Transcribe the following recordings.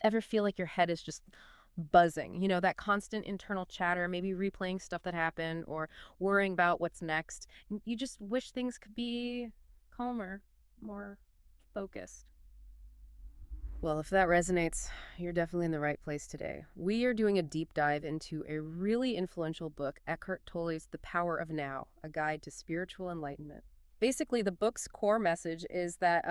Ever feel like your head is just buzzing? That constant internal chatter, maybe replaying stuff that happened or worrying about what's next. You just wish things could be calmer, more focused. Well, if that resonates, you're definitely in the right place today. We are doing a deep dive into a really influential book, Eckhart Tolle's The Power of Now, a guide to spiritual enlightenment. Basically, the book's core message is that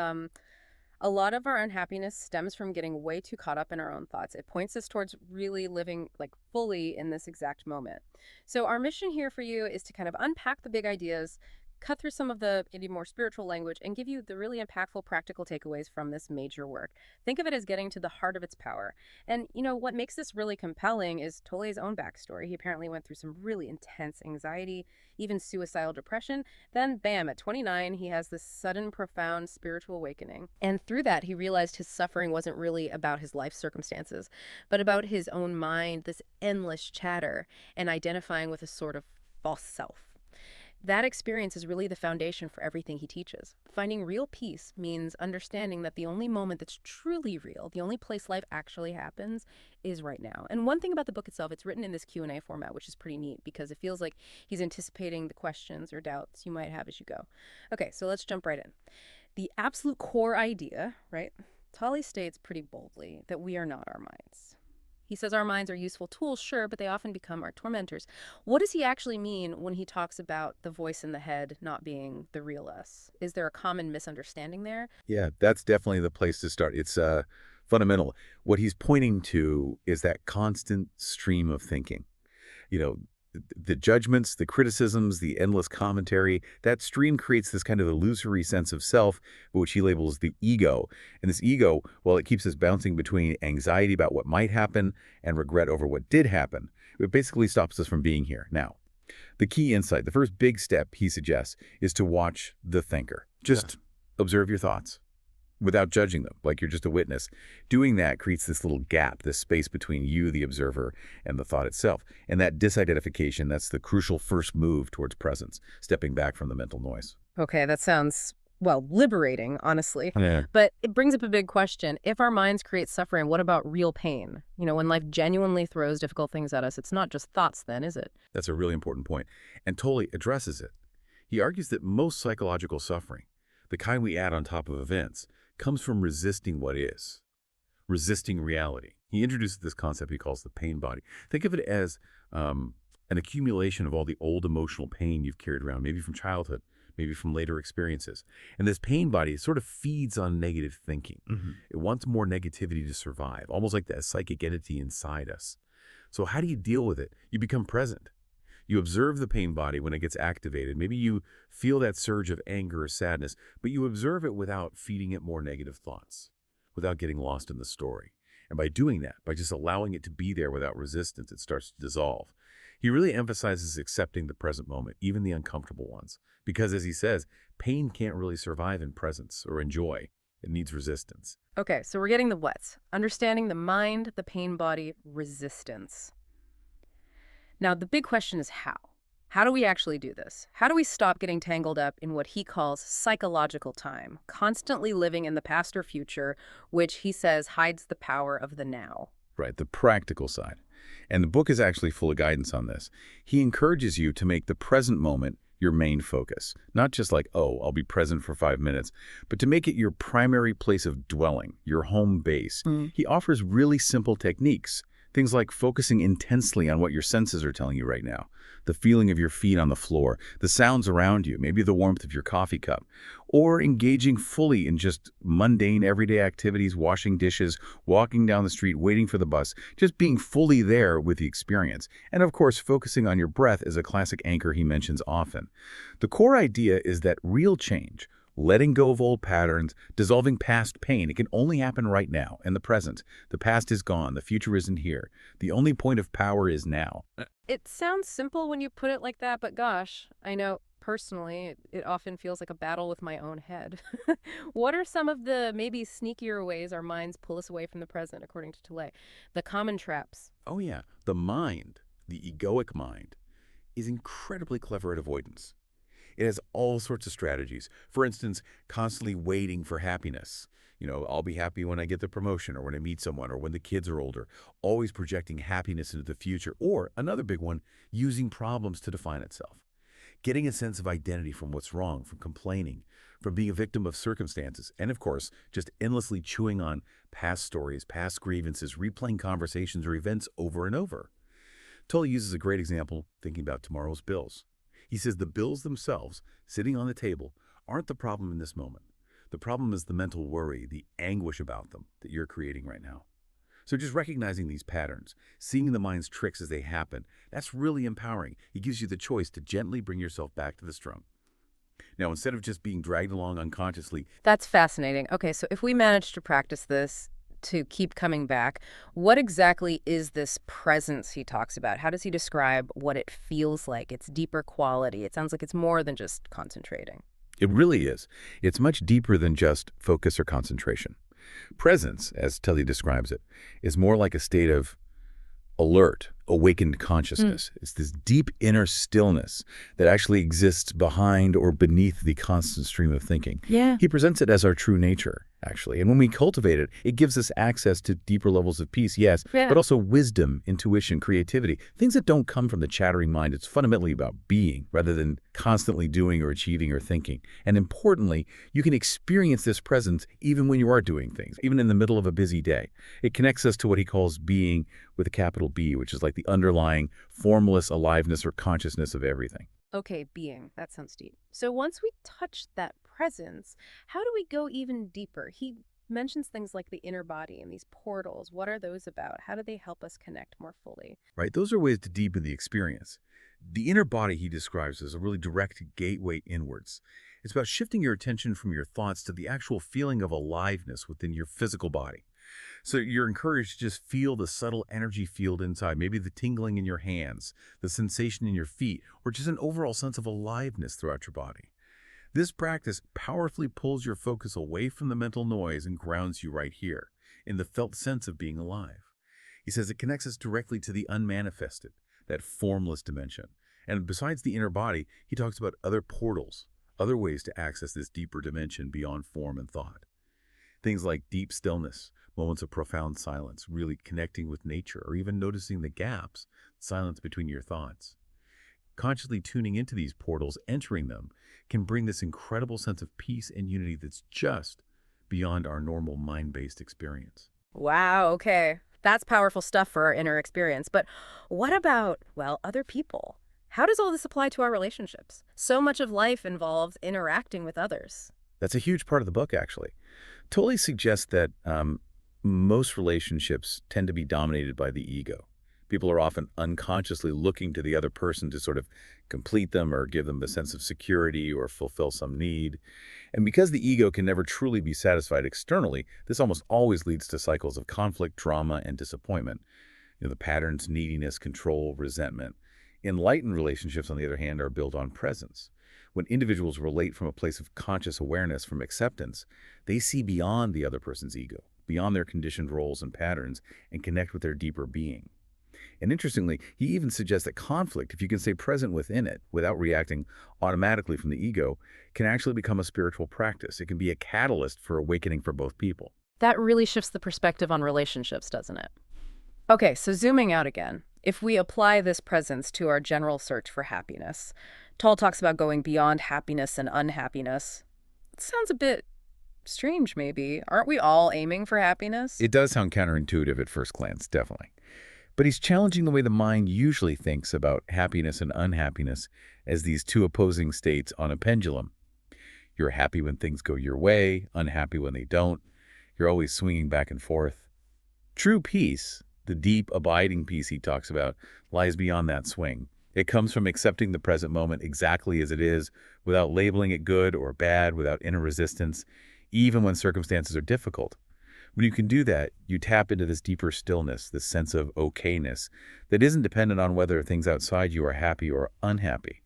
a lot of our unhappiness stems from getting way too caught up in our own thoughts. It points us towards really living like fully in this exact moment. So our mission here for you is to kind of unpack the big ideas, cut through some of the maybe more spiritual language, and give you the really impactful practical takeaways from this major work. Think of it as getting to the heart of its power. And what makes this really compelling is Tolle's own backstory. He apparently went through some really intense anxiety, even suicidal depression. Then, bam, at 29, he has this sudden, profound spiritual awakening. And through that, he realized his suffering wasn't really about his life circumstances, but about his own mind, this endless chatter, and identifying with a sort of false self. That experience is really the foundation for everything he teaches. Finding real peace means understanding that the only moment that's truly real, the only place life actually happens, is right now. And one thing about the book itself, it's written in this Q&A format, which is pretty neat because it feels like he's anticipating the questions or doubts you might have as you go. Okay, so let's jump right in. The absolute core idea, right? Tolle states pretty boldly that we are not our minds. He says our minds are useful tools, sure, but they often become our tormentors. What does he actually mean when he talks about the voice in the head not being the real us? Is there a common misunderstanding there? Yeah, that's definitely the place to start. It's fundamental. What he's pointing to is that constant stream of thinking. You know, the judgments, the criticisms, the endless commentary, that stream creates this kind of illusory sense of self, which he labels the ego. And this ego, well, it keeps us bouncing between anxiety about what might happen and regret over what did happen. It basically stops us from being here. Now, the key insight, the first big step he suggests is to watch the thinker. Just observe your thoughts without judging them, like you're just a witness. Doing that creates this little gap, this space between you, the observer, and the thought itself. And that disidentification, that's the crucial first move towards presence, stepping back from the mental noise. Okay, that sounds, well, liberating, honestly. Yeah. But it brings up a big question. If our minds create suffering, what about real pain? When life genuinely throws difficult things at us, it's not just thoughts then, is it? That's a really important point. And Tolle addresses it. He argues that most psychological suffering, the kind we add on top of events, comes from resisting what is, resisting reality. He introduces this concept he calls the pain body. Think of it as an accumulation of all the old emotional pain you've carried around, maybe from childhood, maybe from later experiences. And this pain body sort of feeds on negative thinking. It wants more negativity to survive, almost like that psychic entity inside us. So how do you deal with it? You become present. You observe the pain body when it gets activated. Maybe you feel that surge of anger or sadness, but you observe it without feeding it more negative thoughts, without getting lost in the story. And by doing that, by just allowing it to be there without resistance, it starts to dissolve. He really emphasizes accepting the present moment, even the uncomfortable ones. Because as he says, pain can't really survive in presence or in joy. It needs resistance. Okay, so we're getting the what's. Understanding the mind, the pain body, resistance. Now, the big question is how? How do we actually do this? How do we stop getting tangled up in what he calls psychological time, constantly living in the past or future, which he says hides the power of the now? Right, the practical side. And the book is actually full of guidance on this. He encourages you to make the present moment your main focus. Not just like, oh, I'll be present for 5 minutes, but to make it your primary place of dwelling, your home base. He offers really simple techniques. Things like focusing intensely on what your senses are telling you right now, the feeling of your feet on the floor, the sounds around you, maybe the warmth of your coffee cup, or engaging fully in just mundane everyday activities, washing dishes, walking down the street, waiting for the bus, just being fully there with the experience. And of course, focusing on your breath is a classic anchor he mentions often. The core idea is that real change, letting go of old patterns, dissolving past pain. It can only happen right now, in the present. The past is gone. The future isn't here. The only point of power is now. It sounds simple when you put it like that, but gosh, I know personally it often feels like a battle with my own head. What are some of the maybe sneakier ways our minds pull us away from the present, according to Tolle? The common traps. Oh yeah, the mind, the egoic mind, is incredibly clever at avoidance. It has all sorts of strategies. For instance, constantly waiting for happiness. I'll be happy when I get the promotion or when I meet someone or when the kids are older. Always projecting happiness into the future. Or another big one, using problems to define itself. Getting a sense of identity from what's wrong, from complaining, from being a victim of circumstances, and of course, just endlessly chewing on past stories, past grievances, replaying conversations or events over and over. Tolle uses a great example thinking about tomorrow's bills. He says the bills themselves, sitting on the table, aren't the problem in this moment. The problem is the mental worry, the anguish about them that you're creating right now. So just recognizing these patterns, seeing the mind's tricks as they happen, that's really empowering. It gives you the choice to gently bring yourself back to the strum. Now, instead of just being dragged along unconsciously, That's fascinating. Okay, so if we manage to practice this to keep coming back, what exactly is this presence he talks about? How does he describe what it feels like? Its deeper quality. It sounds like it's more than just concentrating. it really is. It's much deeper than just focus or concentration. Presence, as Tully describes it, is more like a state of alert, awakened Mm. consciousness. It's this deep inner stillness that actually exists behind or beneath the constant stream of thinking. Yeah. He presents it as our true nature, actually. And when we cultivate it, it gives us access to deeper levels of peace, yes, Yeah. but also wisdom, intuition, creativity, things that don't come from the chattering mind. It's fundamentally about being rather than constantly doing or achieving or thinking. And importantly, you can experience this presence even when you are doing things, even in the middle of a busy day. It connects us to what he calls being with a capital B, which is like the underlying formless aliveness or consciousness of everything. Okay, being. That sounds deep. So once we touch that presence, how do we go even deeper? He mentions things like the inner body and these portals. What are those about? How do they help us connect more fully? Right? Those are ways to deepen the experience. The inner body he describes as a really direct gateway inwards. It's about shifting your attention from your thoughts to the actual feeling of aliveness within your physical body. So you're encouraged to just feel the subtle energy field inside, maybe the tingling in your hands, the sensation in your feet, or just an overall sense of aliveness throughout your body. This practice powerfully pulls your focus away from the mental noise and grounds you right here, in the felt sense of being alive. He says it connects us directly to the unmanifested, that formless dimension. And besides the inner body, he talks about other portals, other ways to access this deeper dimension beyond form and thought. Things like deep stillness, moments of profound silence, really connecting with nature, or even noticing the gaps, silence between your thoughts. Consciously tuning into these portals, entering them, can bring this incredible sense of peace and unity that's just beyond our normal mind-based experience. Wow, okay. That's powerful stuff for our inner experience. But what about, well, other people? How does all this apply to our relationships? So much of life involves interacting with others. That's a huge part of the book, actually. Tolle suggests that most relationships tend to be dominated by the ego. People are often unconsciously looking to the other person to sort of complete them or give them a sense of security or fulfill some need. And because the ego can never truly be satisfied externally, this almost always leads to cycles of conflict, drama, and disappointment. The patterns, neediness, control, resentment. Enlightened relationships, on the other hand, are built on presence. When individuals relate from a place of conscious awareness, from acceptance, they see beyond the other person's ego, beyond their conditioned roles and patterns, and connect with their deeper being. And interestingly, he even suggests that conflict, if you can stay present within it without reacting automatically from the ego, can actually become a spiritual practice. It can be a catalyst for awakening for both people. That really shifts the perspective on relationships, doesn't it? Okay, so zooming out again, if we apply this presence to our general search for happiness, Toll talks about going beyond happiness and unhappiness. It sounds a bit strange, maybe. Aren't we all aiming for happiness? It does sound counterintuitive at first glance, definitely. But he's challenging the way the mind usually thinks about happiness and unhappiness as these two opposing states on a pendulum. You're happy when things go your way, unhappy when they don't. You're always swinging back and forth. True peace, the deep, abiding peace he talks about, lies beyond that swing. It comes from accepting the present moment exactly as it is, without labeling it good or bad, without inner resistance, even when circumstances are difficult. When you can do that, you tap into this deeper stillness, this sense of okayness that isn't dependent on whether things outside you are happy or unhappy.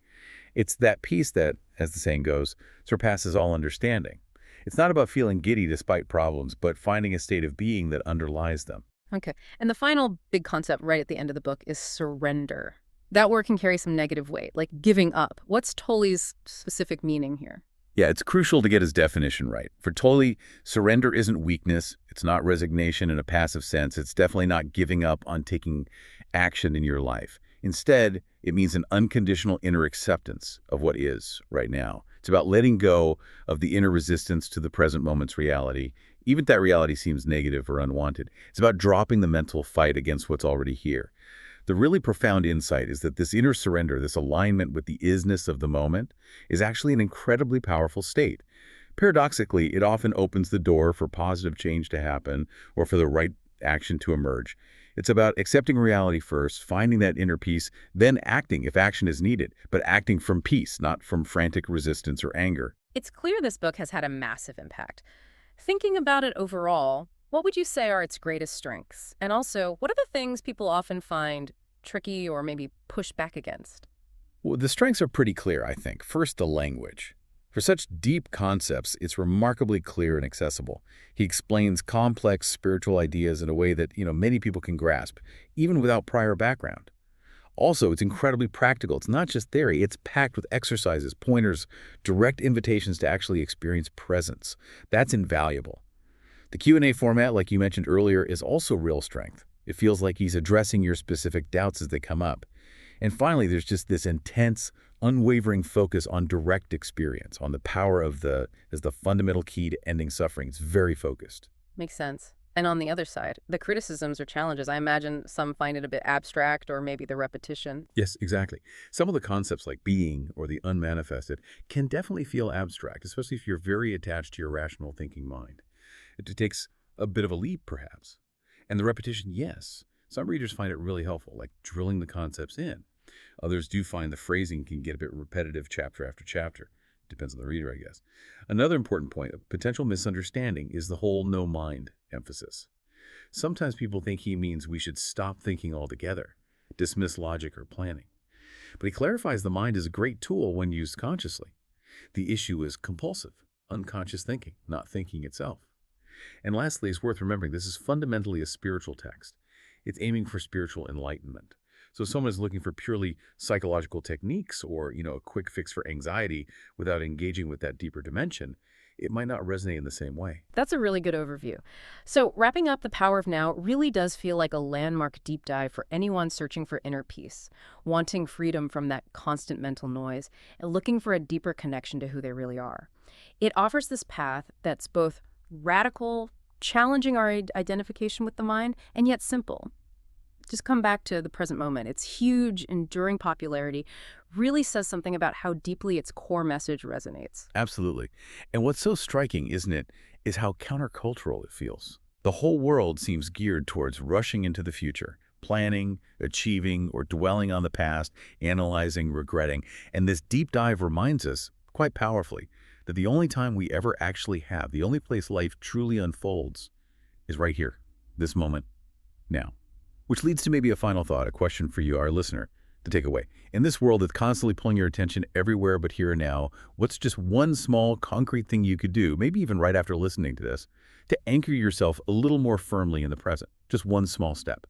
It's that peace that, as the saying goes, surpasses all understanding. It's not about feeling giddy despite problems, but finding a state of being that underlies them. Okay. And the final big concept right at the end of the book is surrender. That word can carry some negative weight, like giving up. What's Tolle's specific meaning here? Yeah, it's crucial to get his definition right. For Tolle, surrender isn't weakness. It's not resignation in a passive sense. It's definitely not giving up on taking action in your life. Instead, it means an unconditional inner acceptance of what is right now. It's about letting go of the inner resistance to the present moment's reality, even if that reality seems negative or unwanted. It's about dropping the mental fight against what's already here. The really profound insight is that this inner surrender, this alignment with the isness of the moment, is actually an incredibly powerful state. Paradoxically, it often opens the door for positive change to happen or for the right action to emerge. It's about accepting reality first, finding that inner peace, then acting if action is needed, but acting from peace, not from frantic resistance or anger. It's clear this book has had a massive impact. Thinking about it overall, what would you say are its greatest strengths? And also, what are the things people often find tricky or maybe push back against? Well, the strengths are pretty clear, I think. First, the language. For such deep concepts, it's remarkably clear and accessible. He explains complex spiritual ideas in a way that, many people can grasp, even without prior background. Also, it's incredibly practical. It's not just theory. It's packed with exercises, pointers, direct invitations to actually experience presence. That's invaluable. The Q&A format, like you mentioned earlier, is also real strength. It feels like he's addressing your specific doubts as they come up. And finally, there's just this intense, unwavering focus on direct experience, on the power of as the fundamental key to ending suffering. It's very focused. Makes sense. And on the other side, the criticisms or challenges, I imagine some find it a bit abstract or maybe the repetition. Yes, exactly. Some of the concepts like being or the unmanifested can definitely feel abstract, especially if you're very attached to your rational thinking mind. It takes a bit of a leap, perhaps. And the repetition, yes. Some readers find it really helpful, like drilling the concepts in. Others do find the phrasing can get a bit repetitive chapter after chapter. Depends on the reader, I guess. Another important point of potential misunderstanding is the whole no mind emphasis. Sometimes people think he means we should stop thinking altogether, dismiss logic or planning. But he clarifies the mind is a great tool when used consciously. The issue is compulsive, unconscious thinking, not thinking itself. And lastly, it's worth remembering this is fundamentally a spiritual text. It's aiming for spiritual enlightenment. So if someone is looking for purely psychological techniques or, a quick fix for anxiety without engaging with that deeper dimension, it might not resonate in the same way. That's a really good overview. So wrapping up The Power of Now really does feel like a landmark deep dive for anyone searching for inner peace, wanting freedom from that constant mental noise, and looking for a deeper connection to who they really are. It offers this path that's both radical, challenging our identification with the mind, and yet simple. Just come back to the present moment. Its huge, enduring popularity really says something about how deeply its core message resonates. Absolutely. And what's so striking, isn't it, is how countercultural it feels. The whole world seems geared towards rushing into the future, planning, achieving, or dwelling on the past, analyzing, regretting. And this deep dive reminds us, quite powerfully, that the only time we ever actually have, the only place life truly unfolds, is right here, this moment, now. Which leads to maybe a final thought, a question for you, our listener, to take away. In this world that's constantly pulling your attention everywhere but here and now, what's just one small, concrete thing you could do, maybe even right after listening to this, to anchor yourself a little more firmly in the present? Just one small step.